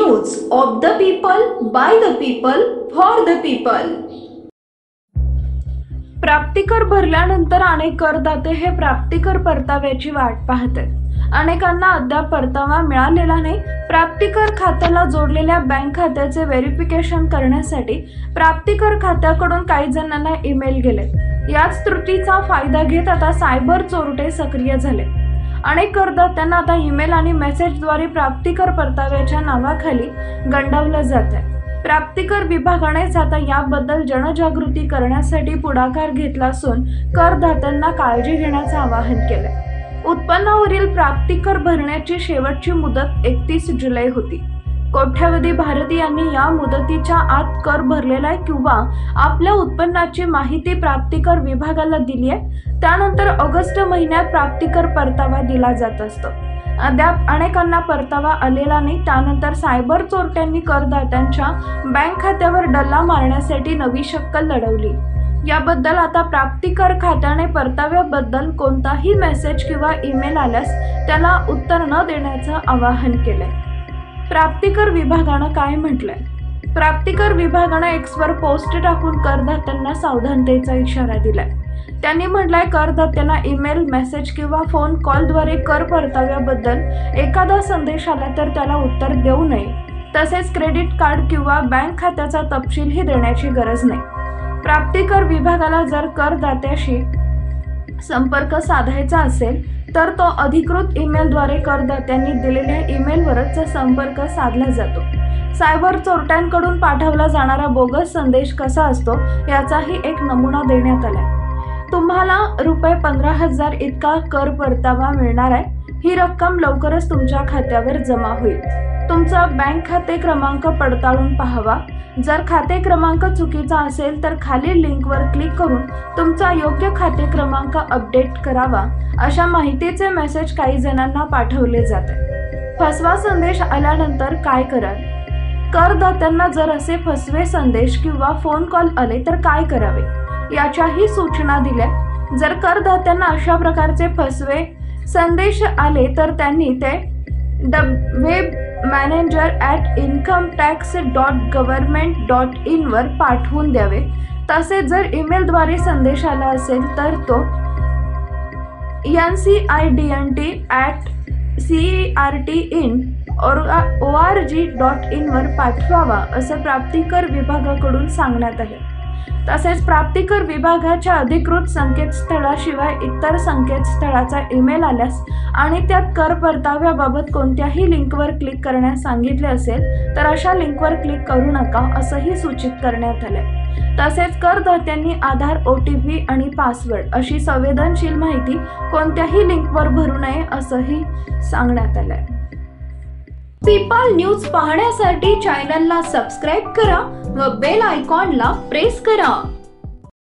News of the people, by the people, for the people. प्राप्तिकर भरल्यानंतर अनेक करदाते हे प्राप्तिकर परताव्याची वाट पाहतात। अनेकांना अद्याप परतावा मिळालेला नाही। प्राप्तिकर खात्याला जोडलेल्या बँक खात्याचे व्हेरिफिकेशन करण्यासाठी प्राप्तिकर खात्याकडून काही जणांना ईमेल गेले। याच त्रुटीचा फायदा घेत आता सायबर चोरटे सक्रिय झाले। अनेक करदात्यांना आता ईमेल आणि मेसेजद्वारे प्राप्तिकर परताव्याच्या नावाखाली गंडवलं जात आहे। प्राप्तिकर विभागानेच आता याबद्दल जनजागृती करण्यासाठी पुढाकार घेतला असून करदात्यांना काळजी घेण्याचं आवाहन केलंय। उत्पन्नावरील प्राप्तिकर भरण्याची शेवटची मुदत 31 जुलै होती। कोट्यावधी भारतीयांनी या मुदतीच्या आत कर भरलेला आहे किंवा आपल्या उत्पन्नाची माहिती प्राप्तिकर विभागाला दिली आहे। त्यानंतर ऑगस्ट महिन्यात प्राप्तिकर परतावा दिला जात असतो। अद्याप अनेकांना परतावा आलेला नाही। त्यानंतर सायबर चोरट्यांनी करदात्यांच्या बँक खात्यावर डल्ला मारण्यासाठी नवी शक्कल लढवली। याबद्दल आता प्राप्तिकर खात्याने परताव्याबद्दल कोणताही मेसेज किंवा ईमेल आल्यास त्याला उत्तर न देण्याचं आवाहन केलंय। प्राप्तिकर विभागानं काय म्हटलंय? प्राप्तिकर विभागानं एक्सवर पोस्ट टाकून करदात्यांना सावधानतेचा इशारा दिलाय। त्यांनी म्हटलंय, करदात्यांना ईमेल, मेसेज किंवा फोन कॉलद्वारे कर परताव्याबद्दल एखादा संदेश आला तर त्याला उत्तर देऊ नये। तसेच क्रेडिट कार्ड किंवा बँक खात्याचा तपशीलही देण्याची गरज नाही। प्राप्तिकर विभागाला जर करदात्याशी संपर्क साधायचा असेल तर तो अधिकृत ईमेलद्वारे करदात्यांनी दिलेल्या ईमेलवरच संपर्क साधला जातो। सायबर चोरट्यांकडून पाठवला जाणारा बोगस संदेश कसा असतो याचाही एक नमुना देण्यात आलाय। तुम्हाला ₹15,000 इतका कर परतावा मिळणार आहे। ही रक्कम लवकरच तुमच्या खात्यावर जमा होईल। तुमचा बँक खाते क्रमांक पडताळून पाहावा। जर खाते क्रमांक चुकीचा असेल तर खालील लिंकवर क्लिक करून तुमचा योग्य खाते क्रमांक अपडेट करावा, अशा माहितीचे मेसेज काही जणांना पाठवले जाते। फसवा संदेश आल्यानंतर काय कराल? करदात्यांना जर असे फसवे संदेश किंवा फोन कॉल आले तर काय करावे याच्याही सूचना दिल्या। जर करदात्यांना अशा प्रकारचे फसवे संदेश आले तर त्यांनी ते webmanager@incometax.government.in वर पाठवून द्यावे। तसेच जर ईमेलद्वारे संदेश आला असेल तर तो ncIDNT@certin.org.in वर पाठवावा, असं प्राप्तिकर विभागाकडून सांगण्यात आले। तसेच प्राप्तिकर विभागाच्या अधिकृत संकेतस्थळाशिवाय इतर संकेतस्थळाचा ईमेल आल्यास आणि त्यात कर परताव्याबाबत कोणत्याही लिंकवर क्लिक करण्यास सांगितले असेल तर अशा लिंकवर क्लिक करू नका, असंही सूचित करण्यात आले। तसेच करदात्यांनी आधार, OTP आणि पासवर्ड अशी संवेदनशील माहिती कोणत्याही लिंकवर भरू नये, असंही सांगण्यात आलंय। पीपल न्यूज पाहण्यासाठी चॅनलला सबस्क्राईब करा व बेल आयकॉनला प्रेस करा।